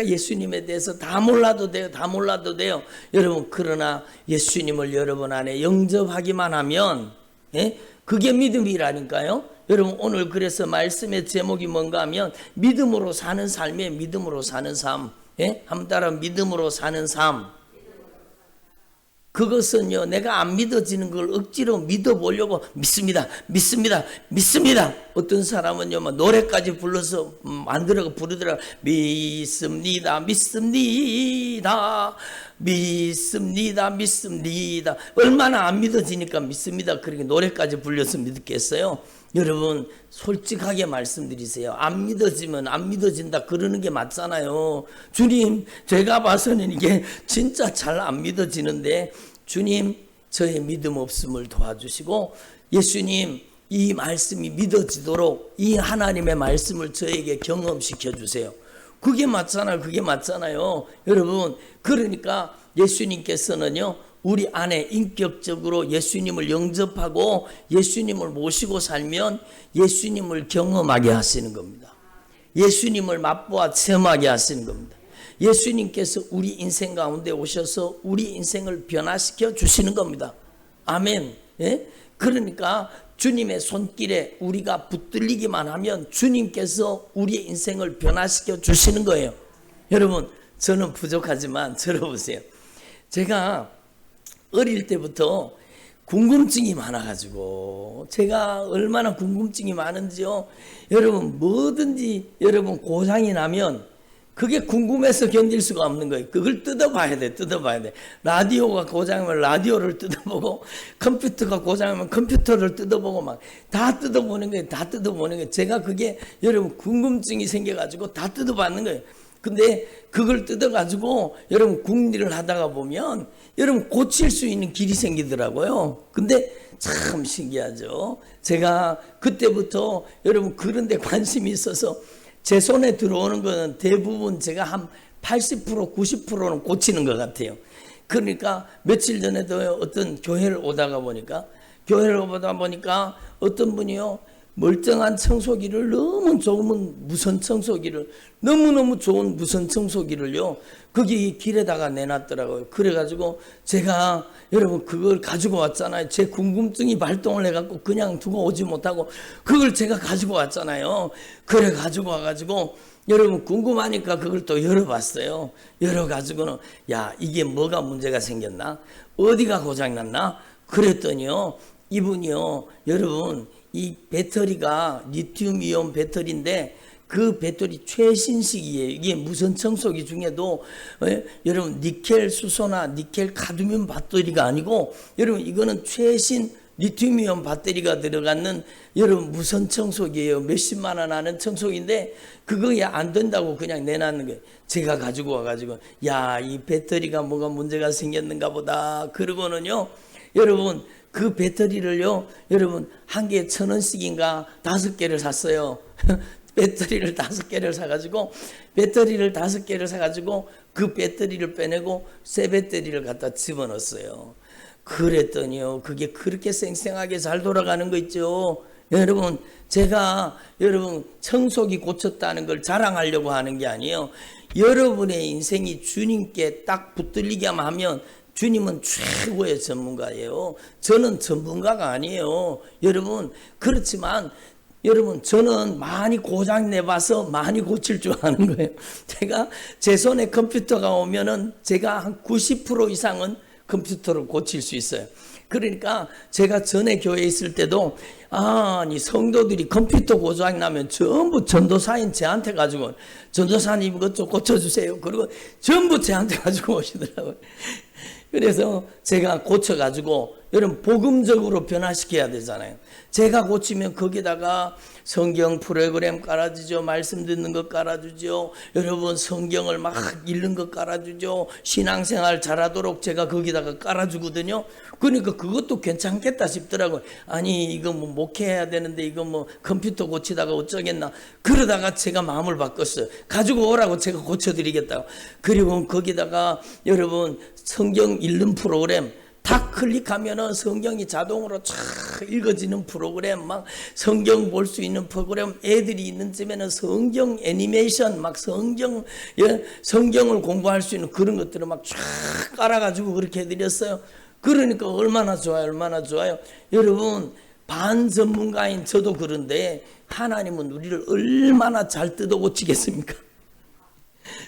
예수님에 대해서 다 몰라도 돼요. 여러분 그러나 예수님을 여러분 안에 영접하기만 하면 그게 믿음이라니까요. 여러분 오늘 그래서 말씀의 제목이 뭔가 하면 믿음으로 사는 삶이에요. 믿음으로 사는 삶. 예? 한번 따라 믿음으로 사는 삶. 그것은요, 내가 안 믿어지는 걸 억지로 믿어보려고 믿습니다. 어떤 사람은요, 막 노래까지 불러서 만들어 부르더라. 믿습니다. 얼마나 안 믿어지니까 믿습니다. 그렇게 노래까지 불려서 믿겠어요? 여러분, 솔직하게 말씀드리세요. 안 믿어지면 안 믿어진다 그러는 게 맞잖아요. 주님, 제가 봐서는 이게 진짜 잘 안 믿어지는데 주님, 저의 믿음 없음을 도와주시고 예수님, 이 말씀이 믿어지도록 이 하나님의 말씀을 저에게 경험시켜 주세요. 그게 맞잖아요. 여러분, 그러니까 예수님께서는요, 우리 안에 인격적으로 예수님을 영접하고 예수님을 모시고 살면 예수님을 경험하게 하시는 겁니다. 예수님을 맛보아 체험하게 하시는 겁니다. 예수님께서 우리 인생 가운데 오셔서 우리 인생을 변화시켜 주시는 겁니다. 아멘. 예? 그러니까 주님의 손길에 우리가 붙들리기만 하면 주님께서 우리의 인생을 변화시켜 주시는 거예요. 여러분, 저는 부족하지만 들어보세요. 제가 어릴 때부터 궁금증이 많아가지고 제가 얼마나 궁금증이 많은지요. 여러분, 뭐든지 여러분 고장이 나면 그게 궁금해서 견딜 수가 없는 거예요. 그걸 뜯어봐야 돼. 라디오가 고장이면 라디오를 뜯어보고, 컴퓨터가 고장이면 컴퓨터를 뜯어보고, 막 다 뜯어보는 거예요. 제가 그게 여러분 궁금증이 생겨가지고 다 뜯어봤는 거예요. 근데 그걸 뜯어가지고 여러분 궁리를 하다가 보면 여러분 고칠 수 있는 길이 생기더라고요. 근데 참 신기하죠. 제가 그때부터 여러분 그런 데 관심이 있어서 제 손에 들어오는 거는 대부분 제가 한 80%, 90%는 고치는 것 같아요. 그러니까 며칠 전에도 어떤 교회를 오다 보니까 어떤 분이요, 멀쩡한 청소기를 너무 좋은 무선 청소기를 너무너무 좋은 무선 청소기를요 거기 길에다가 내놨더라고요. 그래가지고 제가 여러분 그걸 가지고 왔잖아요. 제 궁금증이 발동을 해갖고 그냥 두고 오지 못하고 그걸 제가 가지고 왔잖아요. 그래 가지고 와가지고 여러분 궁금하니까 그걸 또 열어봤어요. 열어가지고는 야, 이게 뭐가 문제가 생겼나, 어디가 고장났나 그랬더니요, 이분이요, 여러분 이 배터리가 리튬이온 배터리인데 그 배터리 최신식이에요. 이게 무선 청소기 중에도 여러분 니켈 수소나 니켈 카드뮴 배터리가 아니고 여러분 이거는 최신 리튬이온 배터리가 들어가는 여러분 무선 청소기예요. 몇십만 원 하는 청소기인데 그거 안 된다고 그냥 내놨는 거예요. 제가 가지고 와가지고 야, 이 배터리가 뭐가 문제가 생겼는가 보다. 그러고는요, 여러분 그 배터리를요, 여러분 한 개에 1,000원씩인가 5개를 샀어요. 배터리를 5개를 사가지고 그 배터리를 빼내고 새 배터리를 갖다 집어넣었어요. 그랬더니요, 그게 그렇게 쌩쌩하게 잘 돌아가는 거 있죠. 여러분, 제가 여러분 청소기 고쳤다는 걸 자랑하려고 하는 게 아니에요. 여러분의 인생이 주님께 딱 붙들리게만 하면 주님은 최고의 전문가예요. 저는 전문가가 아니에요. 여러분, 그렇지만 여러분 저는 많이 고장 내봐서 많이 고칠 줄 아는 거예요. 제가 제 손에 컴퓨터가 오면은 제가 한 90% 이상은 컴퓨터를 고칠 수 있어요. 그러니까 제가 전에 교회에 있을 때도 아니 성도들이 컴퓨터 고장 나면 전부 전도사인 저한테 가지고, 전도사님 이것 좀 고쳐주세요. 그리고 전부 저한테 가지고 오시더라고요. 그래서 제가 고쳐가지고 여러분 복음적으로 변화시켜야 되잖아요. 제가 고치면 거기다가 성경 프로그램 깔아주죠. 말씀 듣는 것 깔아주죠. 여러분 성경을 막 읽는 것 깔아주죠. 신앙생활 잘하도록 제가 거기다가 깔아주거든요. 그러니까 그것도 괜찮겠다 싶더라고요. 아니 이거 뭐 목회해야 되는데 이거 뭐 컴퓨터 고치다가 어쩌겠나. 그러다가 제가 마음을 바꿨어요. 가지고 오라고 제가 고쳐드리겠다고. 그리고 거기다가 여러분 성경 읽는 프로그램 다 클릭하면은 성경이 자동으로 쫙 읽어지는 프로그램, 막 성경 볼 수 있는 프로그램, 애들이 있는 집에는 성경 애니메이션, 막 성경을 공부할 수 있는 그런 것들을 막 쫙 깔아가지고 그렇게 해드렸어요. 그러니까 얼마나 좋아요. 여러분, 반전문가인 저도 그런데 하나님은 우리를 얼마나 잘 뜯어 고치겠습니까?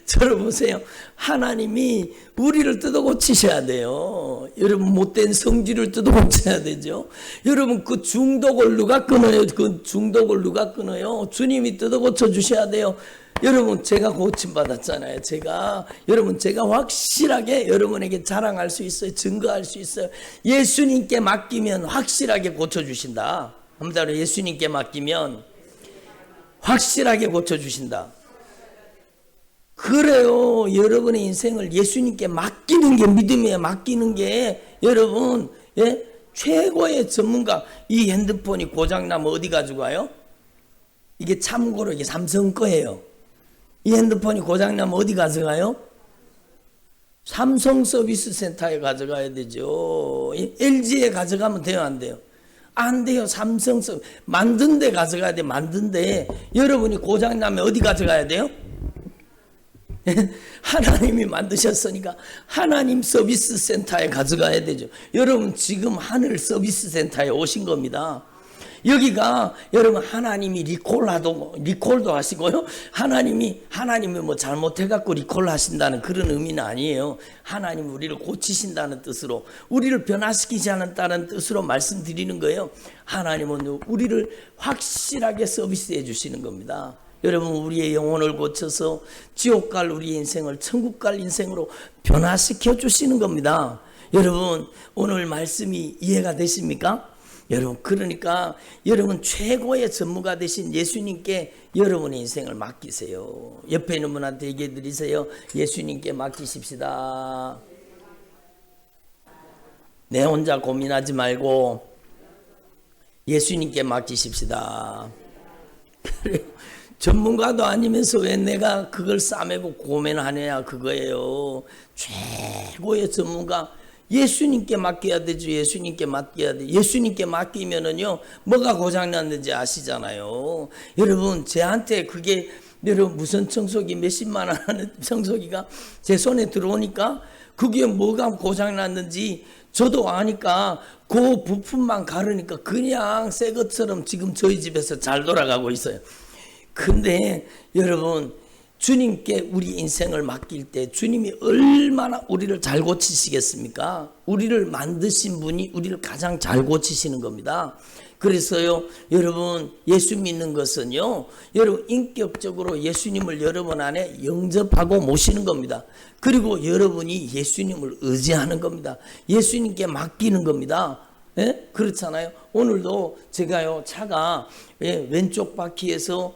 들어보세요. 하나님이 우리를 뜯어 고치셔야 돼요. 여러분 못된 성질을 뜯어 고쳐야 되죠. 여러분 그 중독을 누가 끊어요? 그 중독을 누가 끊어요? 주님이 뜯어 고쳐 주셔야 돼요. 여러분 제가 고침받았잖아요. 여러분 제가 확실하게 여러분에게 자랑할 수 있어요. 증거할 수 있어요. 예수님께 맡기면 확실하게 고쳐주신다. 한번 예수님께 맡기면 확실하게 고쳐주신다. 그래요. 여러분의 인생을 예수님께 맡기는 게 믿음이에요. 맡기는 게 여러분 최고의 전문가. 이 핸드폰이 고장나면 어디 가지고 가요? 이게 참고로 이게 삼성 거예요. 이 핸드폰이 고장나면 어디 가져가요? 삼성 서비스 센터에 가져가야 되죠. LG에 가져가면 돼요, 안 돼요? 안 돼요. 삼성 만든 데 가져가야 돼. 만든 데. 여러분이 고장나면 어디 가져가야 돼요? 하나님이 만드셨으니까 하나님 서비스 센터에 가져가야 되죠. 여러분 지금 하늘 서비스 센터에 오신 겁니다. 여기가 여러분 하나님이 리콜도 하시고요. 하나님이 뭐 잘못해갖고 리콜 하신다는 그런 의미는 아니에요. 하나님 우리를 고치신다는 뜻으로, 우리를 변화시키지 않는다는 뜻으로 말씀드리는 거예요. 하나님은 우리를 확실하게 서비스해 주시는 겁니다. 여러분 우리의 영혼을 고쳐서 지옥 갈 우리의 인생을 천국 갈 인생으로 변화시켜 주시는 겁니다. 여러분 오늘 말씀이 이해가 되십니까? 여러분 그러니까 여러분 최고의 전무가 되신 예수님께 여러분의 인생을 맡기세요. 옆에 있는 분한테 얘기해 드리세요. 예수님께 맡기십시다. 내 혼자 고민하지 말고 예수님께 맡기십시다. 그래요. 전문가도 아니면서 왜 내가 그걸 싸매고 고민하느냐 그거예요. 최고의 전문가 예수님께 맡겨야 되죠. 예수님께 맡겨야 돼. 예수님께 맡기면은요 뭐가 고장났는지 아시잖아요. 여러분 저한테 그게 여러분 무슨 청소기 몇십만 원 하는 청소기가 제 손에 들어오니까 그게 뭐가 고장났는지 저도 아니까 그 부품만 가르니까 그냥 새 것처럼 지금 저희 집에서 잘 돌아가고 있어요. 근데 여러분 주님께 우리 인생을 맡길 때 주님이 얼마나 우리를 잘 고치시겠습니까? 우리를 만드신 분이 우리를 가장 잘 고치시는 겁니다. 그래서요 여러분 예수 믿는 것은요 여러분 인격적으로 예수님을 여러분 안에 영접하고 모시는 겁니다. 그리고 여러분이 예수님을 의지하는 겁니다. 예수님께 맡기는 겁니다. 예? 그렇잖아요. 오늘도 제가요 차가 왼쪽 바퀴에서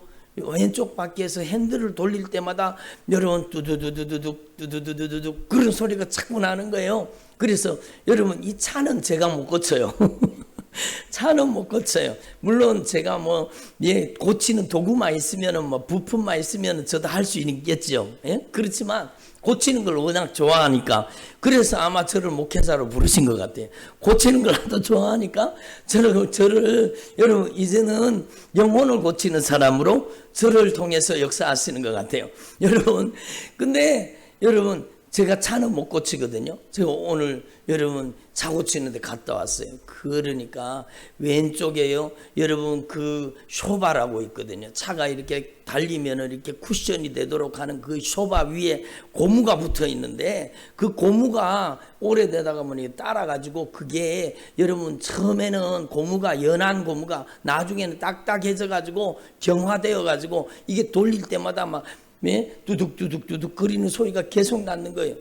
핸들을 돌릴 때마다 여러분 두두두두둑 그런 소리가 자꾸 나는 거예요. 그래서 여러분 이 차는 제가 못 고쳐요. 차는 못 고쳐요. 물론 제가 고치는 도구만 있으면은 부품만 있으면은 저도 할 수 있겠죠. 예? 그렇지만 고치는 걸 워낙 좋아하니까 그래서 아마 저를 목회자로 부르신 것 같아요. 고치는 걸 하도 좋아하니까 저를 여러분 이제는 영혼을 고치는 사람으로 저를 통해서 역사하시는 것 같아요. 여러분 근데 여러분 제가 차는 못 고치거든요. 제가 오늘 여러분 차 고치는 데 갔다 왔어요. 그러니까 왼쪽에요 여러분 그 쇼바라고 있거든요. 차가 이렇게 달리면 이렇게 쿠션이 되도록 하는 그 쇼바 위에 고무가 붙어 있는데 그 고무가 오래되다가 보니 따라가지고 그게 여러분 처음에는 고무가 연한 고무가 나중에는 딱딱해져 가지고 경화되어 가지고 이게 돌릴 때마다 막 두둑두둑 거리는 소리가 계속 나는 거예요.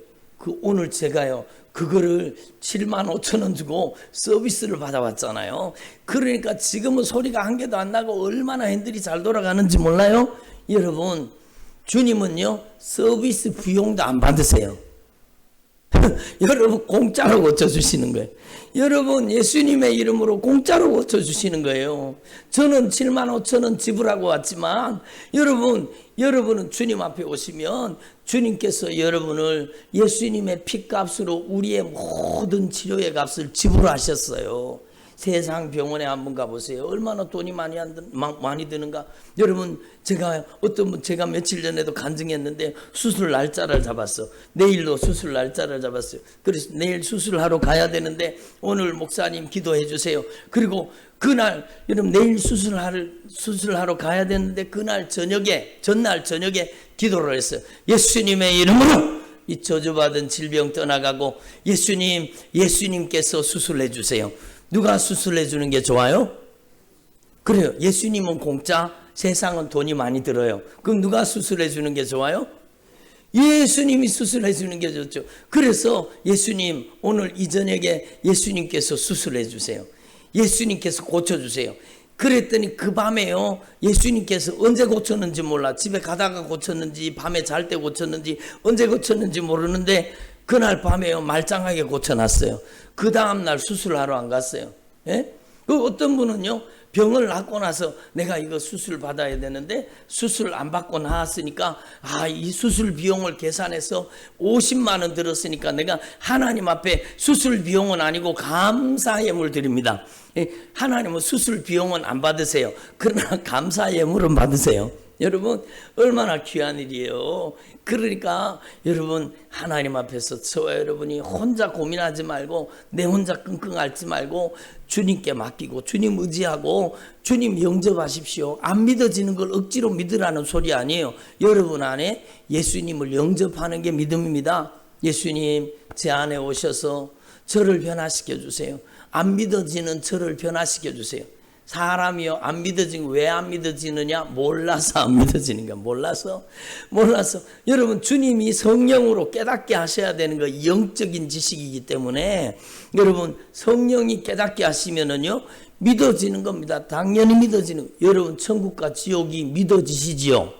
오늘 제가요 그거를 75,000원 주고 서비스를 받아왔잖아요. 그러니까 지금은 소리가 한 개도 안 나고 얼마나 핸들이 잘 돌아가는지 몰라요? 여러분 주님은요 서비스 비용도 안 받으세요. 여러분 공짜로 고쳐주시는 거예요. 여러분 예수님의 이름으로 공짜로 고쳐주시는 거예요. 저는 75,000원 지불하고 왔지만 여러분은 주님 앞에 오시면 주님께서 여러분을 예수님의 피값으로 우리의 모든 치료의 값을 지불하셨어요. 세상 병원에 한번 가보세요. 얼마나 돈이 많이 드는가. 여러분 제가 며칠 전에도 간증했는데 수술 날짜를 잡았어. 내일로 수술 날짜를 잡았어요. 그래서 내일 수술하러 가야 되는데 오늘 목사님 기도해 주세요. 그리고 그날 여러분 내일 수술하러 가야 되는데 전날 저녁에 기도를 했어요. 예수님의 이름으로 이 저주받은 질병 떠나가고 예수님께서 수술해 주세요. 누가 수술해 주는 게 좋아요? 그래요. 예수님은 공짜, 세상은 돈이 많이 들어요. 그럼 누가 수술해 주는 게 좋아요? 예수님이 수술해 주는 게 좋죠. 그래서 예수님 오늘 이 저녁에 예수님께서 수술해 주세요. 예수님께서 고쳐주세요. 그랬더니 그 밤에요, 예수님께서 언제 고쳤는지 몰라. 집에 가다가 고쳤는지 밤에 잘 때 고쳤는지 언제 고쳤는지 모르는데 그날 밤에요 말짱하게 고쳐놨어요. 그 다음날 수술하러 안 갔어요. 예? 그 어떤 분은요 병을 낫고 나서 내가 이거 수술 받아야 되는데 수술 안 받고 나왔으니까 이 수술 비용을 계산해서 50만 원 들었으니까 내가 하나님 앞에 수술 비용은 아니고 감사 예물 드립니다. 하나님은 수술 비용은 안 받으세요. 그러나 감사 예물은 받으세요. 여러분 얼마나 귀한 일이에요. 그러니까 여러분 하나님 앞에서 저와 여러분이 혼자 고민하지 말고 내 혼자 끙끙 앓지 말고 주님께 맡기고 주님 의지하고 주님 영접하십시오. 안 믿어지는 걸 억지로 믿으라는 소리 아니에요. 여러분 안에 예수님을 영접하는 게 믿음입니다. 예수님 제 안에 오셔서 저를 변화시켜 주세요. 안 믿어지는 저를 변화시켜 주세요. 사람이요 안 믿어지는 왜 안 믿어지느냐? 몰라서 안 믿어지는 거야. 몰라서 여러분 주님이 성령으로 깨닫게 하셔야 되는 거 영적인 지식이기 때문에 여러분 성령이 깨닫게 하시면은요 믿어지는 겁니다. 당연히 믿어지는 거. 여러분 천국과 지옥이 믿어지시지요?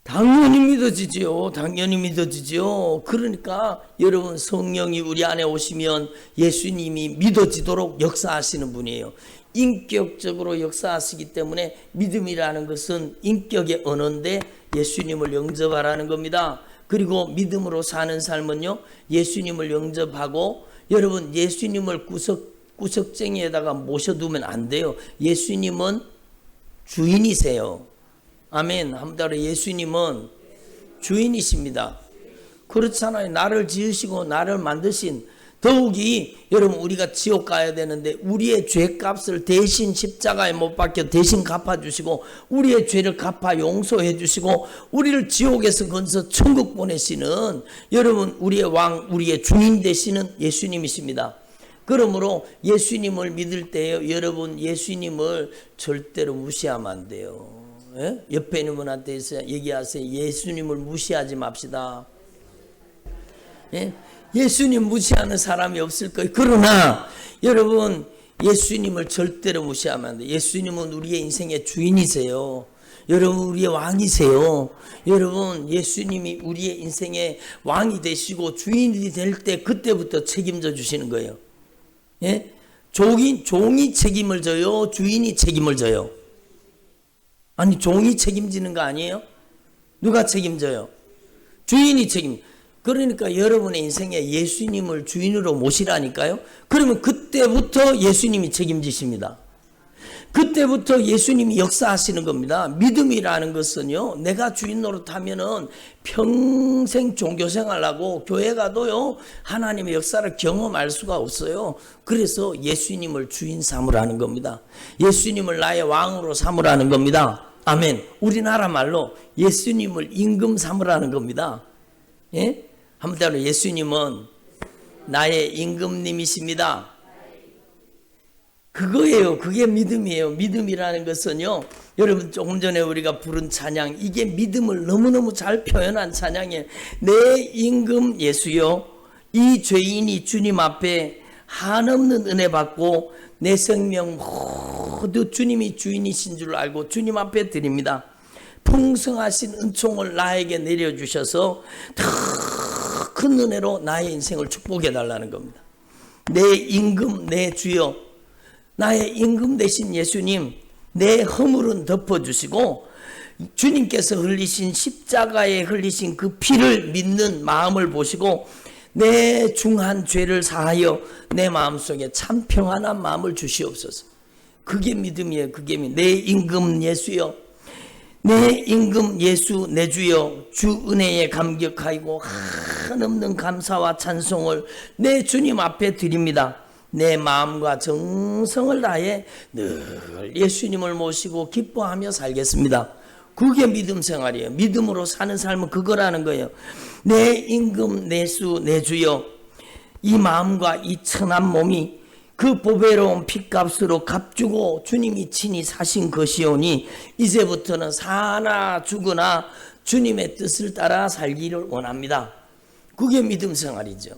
당연히 믿어지지요. 당연히 믿어지지요. 그러니까 여러분 성령이 우리 안에 오시면 예수님이 믿어지도록 역사하시는 분이에요. 인격적으로 역사하시기 때문에 믿음이라는 것은 인격의 언어인데 예수님을 영접하라는 겁니다. 그리고 믿음으로 사는 삶은요 예수님을 영접하고 여러분 예수님을 구석쟁이에다가 모셔두면 안 돼요. 예수님은 주인이세요. 아멘. 한번 따라 예수님은 주인이십니다. 그렇잖아요. 나를 지으시고 나를 만드신 더욱이 여러분 우리가 지옥 가야 되는데 우리의 죄값을 대신 십자가에 못 박혀 대신 갚아주시고 우리의 죄를 갚아 용서해 주시고 우리를 지옥에서 건져 천국 보내시는 여러분 우리의 왕 우리의 주인 되시는 예수님이십니다. 그러므로 예수님을 믿을 때요 여러분 예수님을 절대로 무시하면 안 돼요. 예? 옆에 있는 분한테 얘기하세요. 예수님을 무시하지 맙시다. 예? 예수님 무시하는 사람이 없을 거예요. 그러나 여러분 예수님을 절대로 무시하면 안 돼요. 예수님은 우리의 인생의 주인이세요. 여러분 우리의 왕이세요. 여러분 예수님이 우리의 인생의 왕이 되시고 주인이 될 때 그때부터 책임져 주시는 거예요. 예? 종이 책임을 져요? 주인이 책임을 져요? 아니 종이 책임지는 거 아니에요? 누가 책임져요? 주인이 책임. 그러니까 여러분의 인생에 예수님을 주인으로 모시라니까요. 그러면 그때부터 예수님이 책임지십니다. 그때부터 예수님이 역사하시는 겁니다. 믿음이라는 것은요 내가 주인 노릇하면은 평생 종교생활하고 교회 가도요 하나님의 역사를 경험할 수가 없어요. 그래서 예수님을 주인 삼으라는 겁니다. 예수님을 나의 왕으로 삼으라는 겁니다. 아멘. 우리나라 말로 예수님을 임금 삼으라는 겁니다. 예? 한번 따로 예수님은 나의 임금님이십니다. 그거예요. 그게 믿음이에요. 믿음이라는 것은요 여러분 조금 전에 우리가 부른 찬양 이게 믿음을 너무너무 잘 표현한 찬양이에요. 내 임금 예수요 이 죄인이 주님 앞에 한없는 은혜 받고 내 생명 모두 주님이 주인이신 줄 알고 주님 앞에 드립니다. 풍성하신 은총을 나에게 내려주셔서 더 큰 은혜로 나의 인생을 축복해 달라는 겁니다. 내 임금 내 주여 나의 임금 되신 예수님 내 허물은 덮어주시고 주님께서 흘리신 십자가에 흘리신 그 피를 믿는 마음을 보시고 내 중한 죄를 사하여 내 마음속에 참 평안한 마음을 주시옵소서. 그게 믿음이에요. 그게 내 임금 예수여 내 임금 예수 내 주여 주 은혜에 감격하이고 한없는 감사와 찬송을 내 주님 앞에 드립니다. 내 마음과 정성을 다해 늘 예수님을 모시고 기뻐하며 살겠습니다. 그게 믿음 생활이에요. 믿음으로 사는 삶은 그거라는 거예요. 내 임금, 내 수, 내 주여, 이 마음과 이 천한 몸이 그 보배로운 핏값으로 값주고 주님이 친히 사신 것이오니 이제부터는 사나 죽으나 주님의 뜻을 따라 살기를 원합니다. 그게 믿음 생활이죠.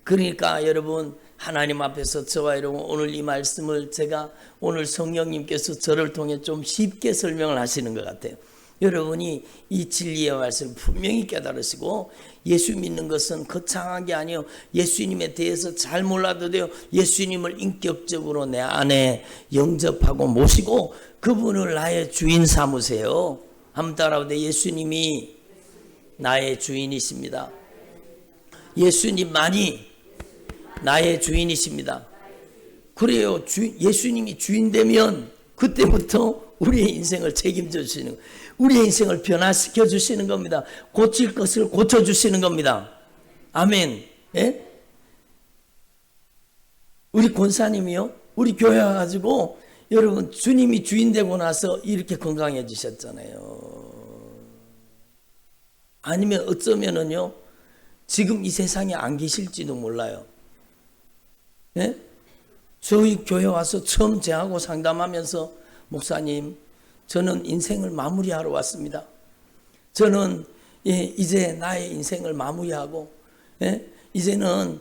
그러니까 여러분, 하나님 앞에서 저와 여러분, 오늘 이 말씀을 제가 오늘 성령님께서 저를 통해 좀 쉽게 설명을 하시는 것 같아요. 여러분이 이 진리의 말씀을 분명히 깨달으시고, 예수 믿는 것은 거창한 게 아니에요. 예수님에 대해서 잘 몰라도 돼요. 예수님을 인격적으로 내 안에 영접하고 모시고 그분을 나의 주인 삼으세요. 한번 따라오세요. 예수님이 나의 주인이십니다. 예수님만이 나의 주인이십니다. 그래요. 예수님이 주인 되면 그때부터 우리의 인생을 책임져 주시는 거예요. 우리의 인생을 변화시켜 주시는 겁니다. 고칠 것을 고쳐 주시는 겁니다. 아멘. 예? 우리 권사님이요, 우리 교회 와가지고 여러분 주님이 주인 되고 나서 이렇게 건강해지셨잖아요. 아니면 어쩌면은요 지금 이 세상에 안 계실지도 몰라요. 예? 저희 교회 와서 처음 제하고 상담하면서, 목사님, 저는 인생을 마무리하러 왔습니다. 저는 이제 나의 인생을 마무리하고 이제는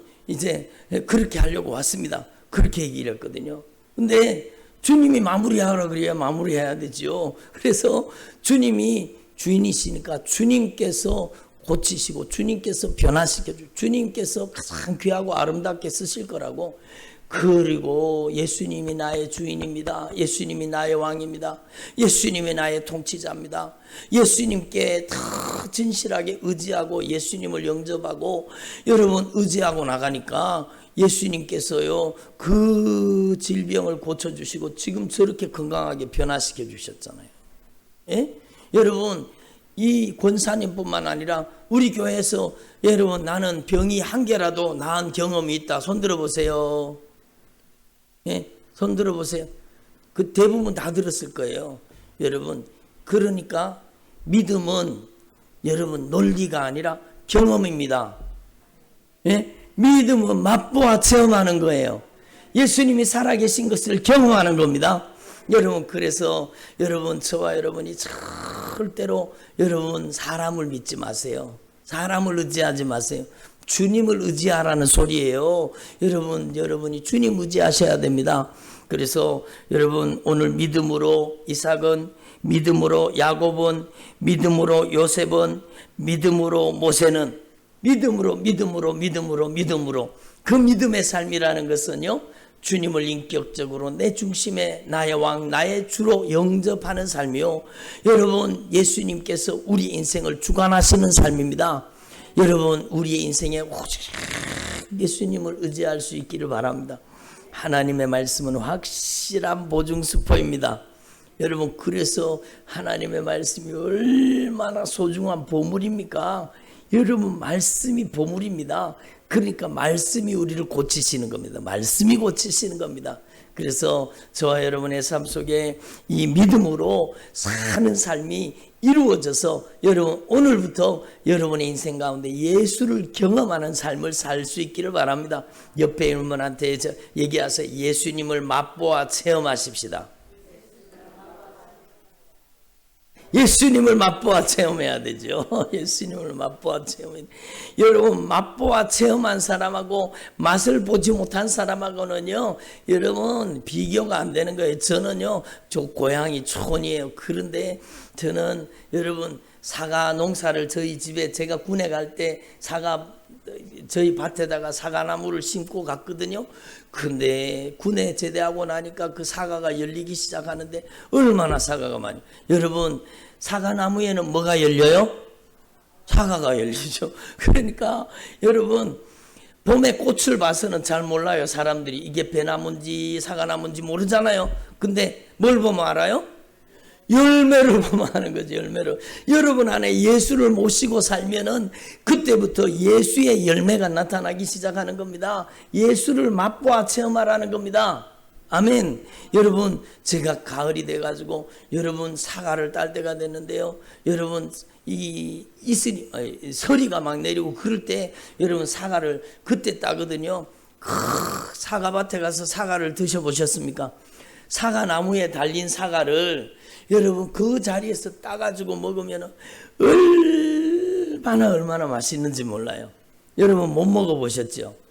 그렇게 하려고 왔습니다. 그렇게 얘기를 했거든요. 근데 주님이 마무리하라 그래야 마무리해야 되죠. 그래서 주님이 주인이시니까 주님께서 고치시고 주님께서 변화시켜주고 주님께서 가장 귀하고 아름답게 쓰실 거라고. 그리고 예수님이 나의 주인입니다. 예수님이 나의 왕입니다. 예수님이 나의 통치자입니다. 예수님께 다 진실하게 의지하고 예수님을 영접하고 여러분 의지하고 나가니까 예수님께서요 그 질병을 고쳐주시고 지금 저렇게 건강하게 변화시켜 주셨잖아요. 예? 여러분, 이 권사님뿐만 아니라 우리 교회에서 여러분 나는 병이 한 개라도 나은 경험이 있다. 손 들어보세요. 예, 손 들어보세요. 그 대부분 다 들었을 거예요. 여러분, 그러니까 믿음은 여러분 논리가 아니라 경험입니다. 예? 믿음은 맛보아 체험하는 거예요. 예수님이 살아계신 것을 경험하는 겁니다. 여러분, 그래서 여러분, 저와 여러분이 절대로 여러분 사람을 믿지 마세요. 사람을 의지하지 마세요. 주님을 의지하라는 소리예요. 여러분이 주님 의지하셔야 됩니다. 그래서 여러분, 오늘 믿음으로 이삭은, 믿음으로 야곱은, 믿음으로 요셉은, 믿음으로 모세는, 믿음으로 그 믿음의 삶이라는 것은요, 주님을 인격적으로 내 중심에 나의 왕, 나의 주로 영접하는 삶이요. 여러분, 예수님께서 우리 인생을 주관하시는 삶입니다. 여러분, 우리의 인생에 오직 예수님을 의지할 수 있기를 바랍니다. 하나님의 말씀은 확실한 보증수포입니다. 여러분, 그래서 하나님의 말씀이 얼마나 소중한 보물입니까? 여러분, 말씀이 보물입니다. 그러니까 말씀이 우리를 고치시는 겁니다. 말씀이 고치시는 겁니다. 그래서 저와 여러분의 삶 속에 이 믿음으로 사는 삶이 이루어져서 여러분, 오늘부터 여러분의 인생 가운데 예수를 경험하는 삶을 살 수 있기를 바랍니다. 옆에 있는 분한테 얘기하세요. 예수님을 맛보아 체험하십시다. 예수님을 맛보아 체험해야 되죠. 예수님을 맛보아 체험해야 돼요. 여러분, 맛보아 체험한 사람하고 맛을 보지 못한 사람하고는요, 여러분, 비교가 안 되는 거예요. 저는요, 저 고향이 촌이에요. 그런데 저는 여러분, 사과 농사를 저희 집에, 제가 군에 갈 때 저희 밭에다가 사과나무를 심고 갔거든요. 근데 군에 제대하고 나니까 그 사과가 열리기 시작하는데 얼마나 사과가 많이. 여러분, 사과나무에는 뭐가 열려요? 사과가 열리죠. 그러니까 여러분, 봄에 꽃을 봐서는 잘 몰라요. 사람들이 이게 배나무인지 사과나무인지 모르잖아요. 근데 뭘 보면 알아요? 열매를 보면 하는 거죠. 열매를. 여러분 안에 예수를 모시고 살면은 그때부터 예수의 열매가 나타나기 시작하는 겁니다. 예수를 맛보아 체험하라는 겁니다. 아멘. 여러분, 제가 가을이 돼가지고 여러분 사과를 딸 때가 됐는데요. 여러분 서리가 막 내리고 그럴 때 여러분 사과를 그때 따거든요. 사과밭에 가서 사과를 드셔보셨습니까? 사과나무에 달린 사과를 여러분 그 자리에서 따가지고 먹으면 얼마나 맛있는지 몰라요. 여러분 못 먹어보셨죠?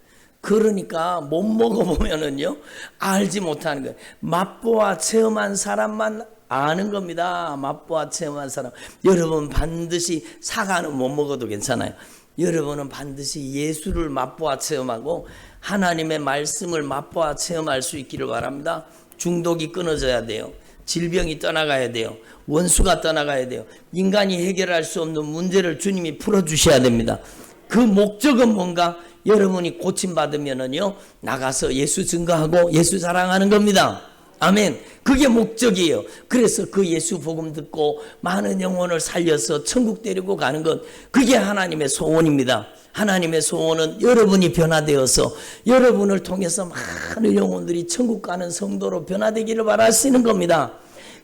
그러니까 못 먹어보면은요 알지 못하는 거예요. 맛보아 체험한 사람만 아는 겁니다. 맛보아 체험한 사람. 여러분 반드시 사과는 못 먹어도 괜찮아요. 여러분은 반드시 예수를 맛보아 체험하고 하나님의 말씀을 맛보아 체험할 수 있기를 바랍니다. 중독이 끊어져야 돼요. 질병이 떠나가야 돼요. 원수가 떠나가야 돼요. 인간이 해결할 수 없는 문제를 주님이 풀어주셔야 됩니다. 그 목적은 뭔가? 여러분이 고침받으면은요 나가서 예수 증거하고 예수 자랑하는 겁니다. 아멘. 그게 목적이에요. 그래서 그 예수 복음 듣고 많은 영혼을 살려서 천국 데리고 가는 것, 그게 하나님의 소원입니다. 하나님의 소원은 여러분이 변화되어서 여러분을 통해서 많은 영혼들이 천국 가는 성도로 변화되기를 바라시는 겁니다.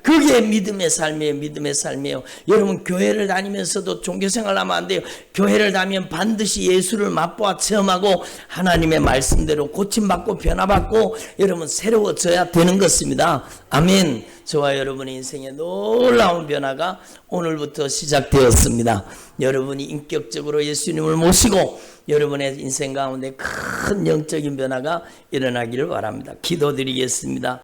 그게 믿음의 삶이에요. 믿음의 삶이에요. 여러분 교회를 다니면서도 종교생활 하면 안 돼요. 교회를 다니면 반드시 예수를 맛보아 체험하고 하나님의 말씀대로 고침받고 변화받고 여러분 새로워져야 되는 것입니다. 아멘. 저와 여러분의 인생에 놀라운 변화가 오늘부터 시작되었습니다. 여러분이 인격적으로 예수님을 모시고 여러분의 인생 가운데 큰 영적인 변화가 일어나기를 바랍니다. 기도드리겠습니다.